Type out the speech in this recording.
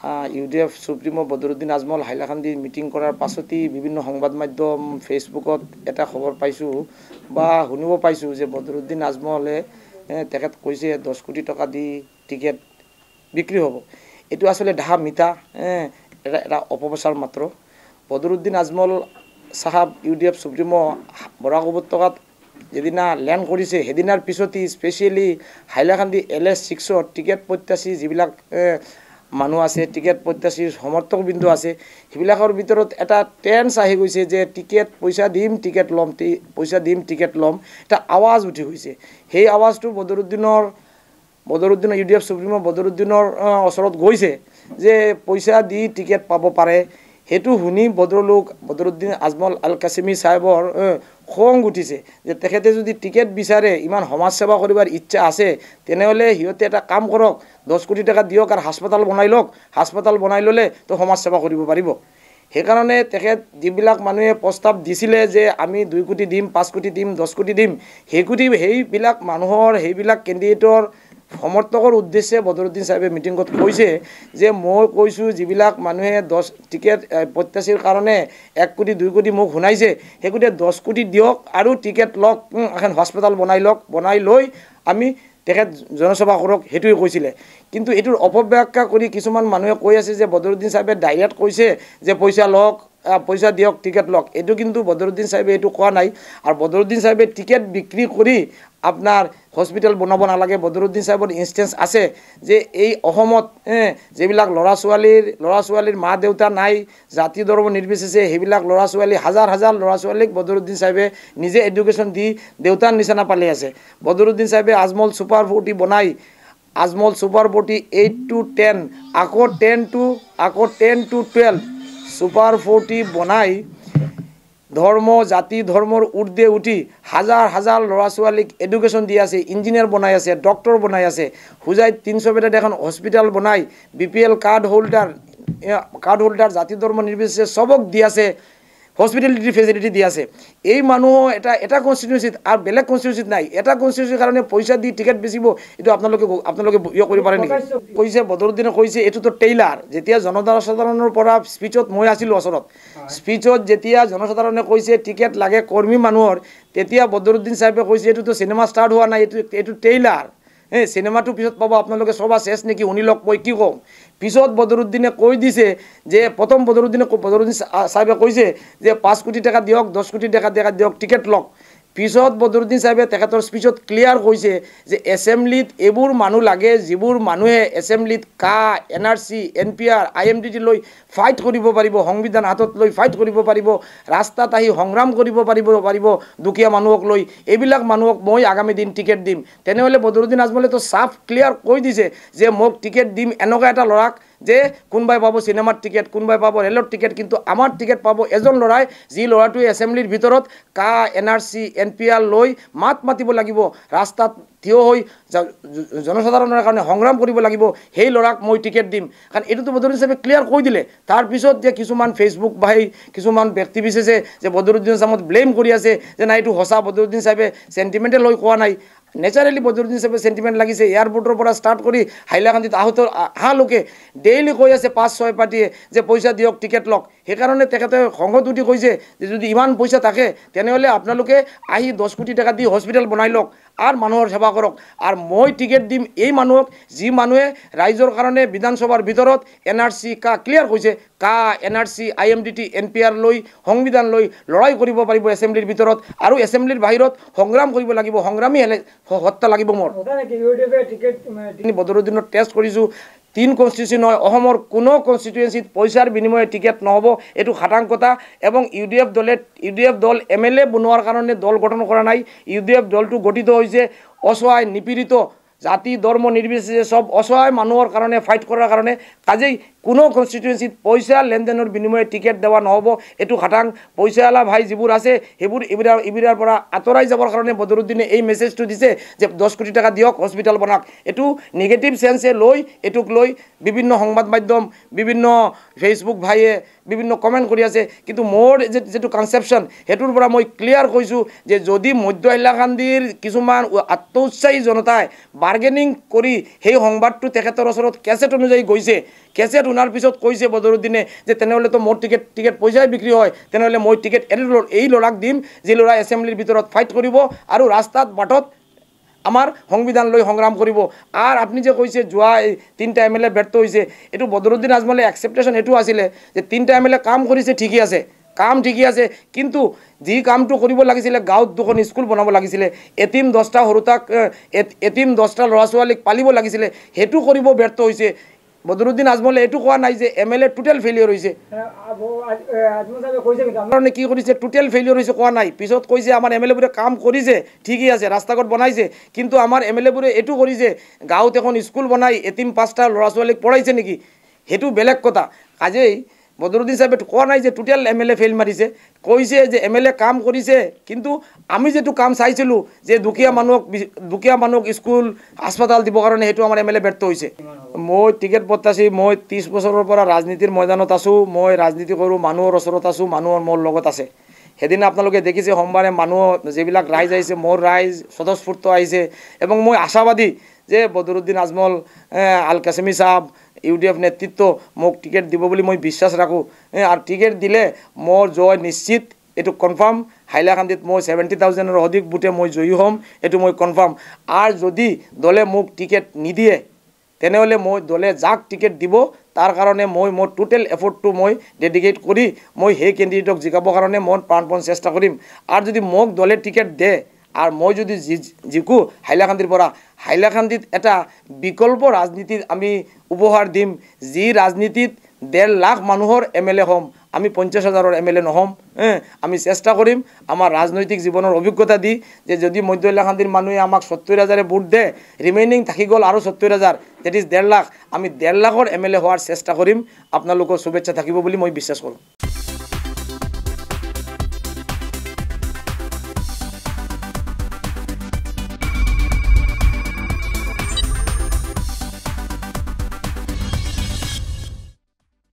UDF supremo Badruddin Ajmal Hailakandi meeting কৰাৰ পাছতেই বিভিন্ন সংবাদ মাধ্যম ফেচবুকত এটা খবৰ পাইছোঁ বা শুনিব পাইছোঁ যে বদৰুদ্দিন আজমলে তেখেত কৈছে 10 কোটি টকা দি টিকেট বিক্ৰী হ'ব। এইটো আসলে ঢাহা মিঠা এটা অপপ্ৰচাৰ মাত্ৰ। বদৰুদ্দিন আজমল সাহাব ইউডিএফ সুপ্ৰিমো বৰাক উপত্যকাত যেদিনা লেণ্ড কৰিছে সেইদিনাৰ পিছতেই স্পেচিয়েলি হাইলাকান্দি LS6 টিকেট প্ৰত্যাশী যিবিলাক মানুহ আছে, টিকেট প্ৰত্যাশীৰ সমৰ্থকবৃন্দ আছে, সেইবিলাকৰ ভিতৰত এটা টেন্স আহি গৈছে যে টিকেট পইচা দিম টিকেট ল'ম, পইচা দিম টিকেট ল'ম, এটা আৱাজ উঠি গৈছে। সেই আৱাজটো বদৰুদ্দিনৰ ইউডিএফ সুপ্ৰিমো বদৰুদ্দিনৰ ওচৰত গৈছে যে পইচা দি টিকেট পাব পাৰে। সেইটো শুনি বদৰুদ্দিন আজমল আল কাছিমি সাহেবৰ খং উঠিছে যে তেখেতে যদি টিকেট বিচাৰে, ইমান সমাজ সেৱা কৰিবৰ ইচ্ছা আছে, তেনেহ'লে সিহঁতে এটা কাম কৰক, 10 কোটি টকা দিয়ক আৰু হাস্পতাল বনাই লওক। হাস্পতাল বনাই ল'লে তো সমাজ সেৱা কৰিব পাৰিব। সেইকাৰণে তেখেত যিবিলাক মানুহে প্ৰস্তাৱ দিছিলে যে আমি 2 কোটি দিম, 5 কোটি দিম, 10 কোটি দিম, সেইবিলাক মানুহৰ সেইবিলাক কেণ্ডিডেটৰ সমৰ্থকৰ উদ্দেশ্যে বদৰুদ্দিন সাহেবে মিটিঙত কৈছে যে মই কৈছোঁ যিবিলাক মানুহে 10 টিকেট প্ৰত্যাশীৰ কাৰণে 1 কোটি 2 কোটি মোক শুনাইছে, সেই কোটি 10 কোটি দিয়ক আৰু টিকেট লওক, এখন হস্পিটেল বনাই লওক, বনাই লৈ আমি তেখেত জনসভা কৰক, সেইটোৱে কৈছিলে। কিন্তু এইটোৰ অপব্যাখ্যা কৰি কিছুমান মানুহে কৈ আছে যে বদৰুদ্দিন সাহেবে ডাইৰেক্ট কৈছে যে পইচা লওক, পইচা দিয়ক, টিকেট লওক। এইটো কিন্তু বদৰুদ্দিন সাহেবে এইটো কোৱা নাই। আৰু বদৰুদ্দিন সাহেবে টিকেট বিক্ৰী কৰি আপনাৰ হস্পিটেল বনাব নালাগে। বদৰুদ্দিন সাহেবৰ ইনষ্টেন্স আছে যে এই অসমত যিবিলাক ল'ৰা ছোৱালীৰ মা দেউতা নাই, জাতি ধৰ্ম নিৰ্বিশেষে সেইবিলাক ল'ৰা ছোৱালী হাজাৰ হাজাৰ ল'ৰা ছোৱালীক বদৰুদ্দিন সাহেবে নিজে এডুকেশ্যন দি দেউতাৰ নিচিনা পালি আছে। বদৰুদ্দিন সাহেবে আজমল সুপাৰ 40 বনাই, আজমল সুপাৰ 40 8 to 10 আকৌ 10 to 12 সুপাৰ 40 বনাই ধৰ্ম জাতি ধৰ্মৰ ঊৰ্ধে উঠি হাজাৰ হাজাৰ ল'ৰা ছোৱালীক এডুকেশ্যন দি আছে, ইঞ্জিনিয়াৰ বনাই আছে, ডক্টৰ বনাই আছে। হুজাইত 300 বেডেড এখন হস্পিটেল বনাই BPL কাৰ্ড হোল্ডাৰ জাতি ধৰ্ম নিৰ্বিশেষে চবক দি আছে, হস্পিটেলিটি ফেচিলিটি দি আছে। এই মানুহ এটা কনষ্টিটিউচিত আৰু বেলেগ কনষ্টিটিউচিত নাই, এটা কনষ্টিটিউচিৰ কাৰণে পইচা দি টিকেট বেচিব, এইটো আপোনালোকে কৰিব পাৰে নেকি? কৈছে বদৰুদ্দিনে কৈছে এইটোতো টেইলাৰ। যেতিয়া জনসাধাৰণৰ পৰা স্পীচত মই আছিলোঁ ওচৰত, স্পীচত যেতিয়া জনসাধাৰণে কৈছে টিকেট লাগে কৰ্মী মানুহৰ, তেতিয়া বদৰুদ্দিন সাহেবে কৈছে এইটোতো চিনেমা ষ্টাৰ্ট হোৱা নাই, এইটো টেইলাৰ। চিনেমাটো পিছত পাব, আপোনালোকে সবা শেষ নেকি শুনি লওক মই কি কওঁ। পিছত বদৰুদ্দিনে কৈ দিছে যে প্ৰথম বদৰুদ্দিন সাহেবে কৈছে যে 5 কোটি টাকা দিয়ক, 10 কোটি টাকা দিয়ক, টিকেট লওক। পিছত বদৰুদ্দিন সাহেবে তেখেতৰ স্পীচত ক্লিয়াৰ কৈছে যে এছেম্বলিত এইবোৰ মানুহ লাগে যিবোৰ মানুহে এছেম্বলিত NRC NPR IMDT লৈ ফাইট কৰিব পাৰিব, সংবিধান হাতত লৈ ফাইট কৰিব পাৰিব, ৰাস্তাত আহি সংগ্ৰাম কৰিব পাৰিব দুখীয়া মানুহক লৈ। এইবিলাক মানুহক মই আগামী দিন টিকেট দিম। তেনেহ'লে বদৰুদ্দিন আজমলেতো চাফ ক্লিয়াৰ কৈ দিছে যে মোক টিকেট দিম এনেকুৱা এটা ল'ৰাক যে কোনোবাই পাব চিনেমাৰ টিকেট, কোনোবাই পাব ৰেলৰ টিকেট, কিন্তু আমাৰ টিকেট পাব এজন ল'ৰাই যি ল'ৰাটোৱে এছেম্বলিৰ ভিতৰত NRC NPR লৈ মাত মাতিব লাগিব, ৰাস্তাত থিয় হৈ জনসাধাৰণৰ কাৰণে সংগ্ৰাম কৰিব লাগিব, সেই ল'ৰাক মই টিকেট দিম। কাৰণ এইটোতো বদৰুদ্দিন সাহেবে ক্লিয়াৰ কৈ দিলে। তাৰপিছত যে কিছুমান ফেচবুক ভাই কিছুমান ব্যক্তিবিশেষে যে বদৰুদ্দিন সাহেবক ব্লেম কৰি আছে যে নাই এইটো সঁচা, বদৰুদ্দিন সাহেবে চেণ্টিমেণ্টেল হৈ কোৱা নাই। নেচাৰেলি বদৰুদ্দিন সাহেবে চেণ্টিমেণ্ট লাগিছে। এয়াৰপৰ্টৰ পৰা ষ্টাৰ্ট কৰি হাইলাকান্দিত অহা লোকে ডেইলি কৈ আছে 5-6 পাৰ্টিয়ে যে পইচা দিয়ক, টিকেট লওক। সেইকাৰণে তেখেতে খঙত উঠি কৈছে যে যদি ইমান পইচা থাকে তেনেহ'লে আপোনালোকে আহি 10 কোটি টাকা দি হস্পিটেল বনাই লওক আৰু মানুহৰ সেৱা কৰক। আৰু মই টিকেট দিম এই মানুহক যি মানুহে ৰাইজৰ কাৰণে বিধানসভাৰ ভিতৰত NRC ক্লিয়াৰ কৈছে, NRC IMDT NPR লৈ সংবিধান লৈ লৰাই কৰিব পাৰিব এছেম্বলিৰ ভিতৰত, আৰু এছেম্বলিৰ বাহিৰত সংগ্ৰাম কৰিব লাগিব, সংগ্ৰামী হত্যা লাগিব মোৰ। বদৰুদ্দিনৰ টেষ্ট কৰিছোঁ, 3 কনষ্টিটিউচন হয়, অসমৰ কোনো কনষ্টিটুৱেঞ্চিত পইচাৰ বিনিময়ে টিকেট নহ'ব, এইটো খাটাং কথা। এবং ইউডিএফ দল MLA বনোৱাৰ কাৰণে দল গঠন কৰা নাই। ইউডিএফ দলটো গঠিত হৈছে অসহায় নিপীড়িত জাতি ধৰ্ম নিৰ্বিশেষে সব অসহায় মানুহৰ কাৰণে ফাইট কৰাৰ কাৰণে। কাজেই কোনো কনষ্টিটুৱেঞ্চিত পইচা লেনদেনৰ বিনিময়ে টিকেট দেওয়া নহ'ব, এইটো খাটাং। পইচাৱালা ভাই যিবোৰ আছে সেইবোৰ এইবিলাৰ পৰা আঁতৰাই যাবৰ কাৰণে বদৰুদ্দিনে এই মেছেজটো দিছে যে 10 কোটি টাকা দিয়ক, হস্পিটেল বনাওক। এইটো নিগেটিভ চেন্সে লৈ এইটোক লৈ বিভিন্ন সংবাদ মাধ্যম, বিভিন্ন ফেচবুক ভাইয়ে বিভিন্ন কমেণ্ট কৰি আছে। কিন্তু মোৰ যিটো কনচেপশ্যন সেইটোৰ পৰা মই ক্লিয়াৰ কৈছোঁ যে যদি মধ্য হাইলাকান্দিৰ কিছুমান আত্মউৎসাহী জনতাই বাৰ্গেনিং কৰি সেই সংবাদটো তেখেতৰ ওচৰত কেছেট অনুযায়ী গৈছে, কেছেট শুনাৰ পিছত কৈছে বদৰুদ্দিনে যে তেনেহ'লে তো মোৰ টিকেট পইচাই বিক্ৰী হয়, তেনেহ'লে মই টিকেট এই ল'ৰাক দিম যি ল'ৰা এছেম্বলিৰ ভিতৰত ফাইট কৰিব আৰু ৰাস্তাত বাটত আমাৰ সংবিধান লৈ সংগ্ৰাম কৰিব। আৰু আপুনি যে কৈছে যোৱা 3টা MLA ব্যৰ্থ হৈছে, এইটো বদৰুদ্দিন আজমলে একচেপ্টেশ্যন এইটো আছিলে যে 3টা MLA কাম কৰিছে, ঠিকই আছে, কাম ঠিকই আছে, কিন্তু যি কামটো কৰিব লাগিছিলে গাঁৱত 2খন স্কুল বনাব লাগিছিলে, এটিম 10টা এটিম 10টা ল'ৰা ছোৱালীক পালিব লাগিছিলে, সেইটো কৰিব ব্যৰ্থ হৈছে। বদৰুদ্দিন আজমলে এইটো কোৱা নাই যে MLA টোটেল ফেইলিয়ৰ হৈছে, কাৰণে কি কৰিছে টোটেল ফেইলিয়ৰ হৈছে কোৱা নাই। পিছত কৈছে আমাৰ MLA বোৰে কাম কৰিছে, ঠিকই আছে, ৰাস্তা ঘাট বনাইছে, কিন্তু আমাৰ MLA বোৰে এইটো কৰিছে গাঁৱত এখন স্কুল বনাই এটিম 5টা ল'ৰা ছোৱালীক পঢ়াইছে নেকি, সেইটো বেলেগ কথা। কাজেই বদৰুদ্দিন সাহেবে কোৱা নাই যে টোটেল MLA ফেইল মাৰিছে, কৈছে যে MLA কাম কৰিছে, কিন্তু আমি যেটো কাম চাইছিলোঁ যে দুখীয়া মানুহক স্কুল হাস্পাতাল দিবৰ কাৰণে সেইটো আমাৰ MLA ব্যৰ্থ হৈছে। মই টিকেট প্ৰত্যাশী, মই 30 বছৰৰ পৰা ৰাজনীতিৰ ময়দানত আছোঁ, মই ৰাজনীতি কৰোঁ, মানুহৰ ওচৰত আছোঁ, মানুহৰ মোৰ লগত আছে। সেইদিনা আপোনালোকে দেখিছে সোমবাৰে মানুহ যিবিলাক ৰাইজ আহিছে, মোৰ ৰাইজ স্বতঃস্ফূৰ্ত আহিছে, এবং মই আশাবাদী যে বদৰুদ্দিন আজমল আল কাছেমি সাহেব UDF নেতৃত্ব মোক টিকেট দিব বুলি মই বিশ্বাস ৰাখোঁ। আৰু টিকেট দিলে মোৰ জয় নিশ্চিত, এইটো কনফাৰ্ম। হাইলাকান্দিত মই 70,000-ৰ অধিক ভোটে মই জয়ী হ'ম, এইটো মই কনফাৰ্ম। আৰু যদি দলে মোক টিকেট নিদিয়ে তেনেহ'লে মই দলে যাক টিকেট দিব তাৰ কাৰণে মই মোৰ টোটেল এফৰ্টটো মই ডেডিকেট কৰি মই সেই কেণ্ডিডেটক জিকাবৰ কাৰণে মই প্ৰাণপণ চেষ্টা কৰিম। আৰু যদি মোক দলে টিকেট দিয়ে আৰু মই যদি জিকো হাইলাকান্দিৰ পৰা, হাইলাকান্দিত এটা বিকল্প ৰাজনীতিত আমি উপহাৰ দিম, যি ৰাজনীতিত 1.5 লাখ মানুহৰ MLA হ'ম, আমি 50,000-ৰ MLA নহ'ম। আমি চেষ্টা কৰিম আমাৰ ৰাজনৈতিক জীৱনৰ অভিজ্ঞতা দি যে যদি মধ্য হাইলাকান্দিৰ মানুহে আমাক 70,000-এ ভোট দিয়ে, ৰিমেইনিং থাকি গ'ল আৰু 70,000, ডেট ইজ 1.5 লাখ, আমি 1.5 লাখৰ MLA হোৱাৰ চেষ্টা কৰিম। আপোনালোকৰ শুভেচ্ছা থাকিব বুলি মই বিশ্বাস কৰোঁ।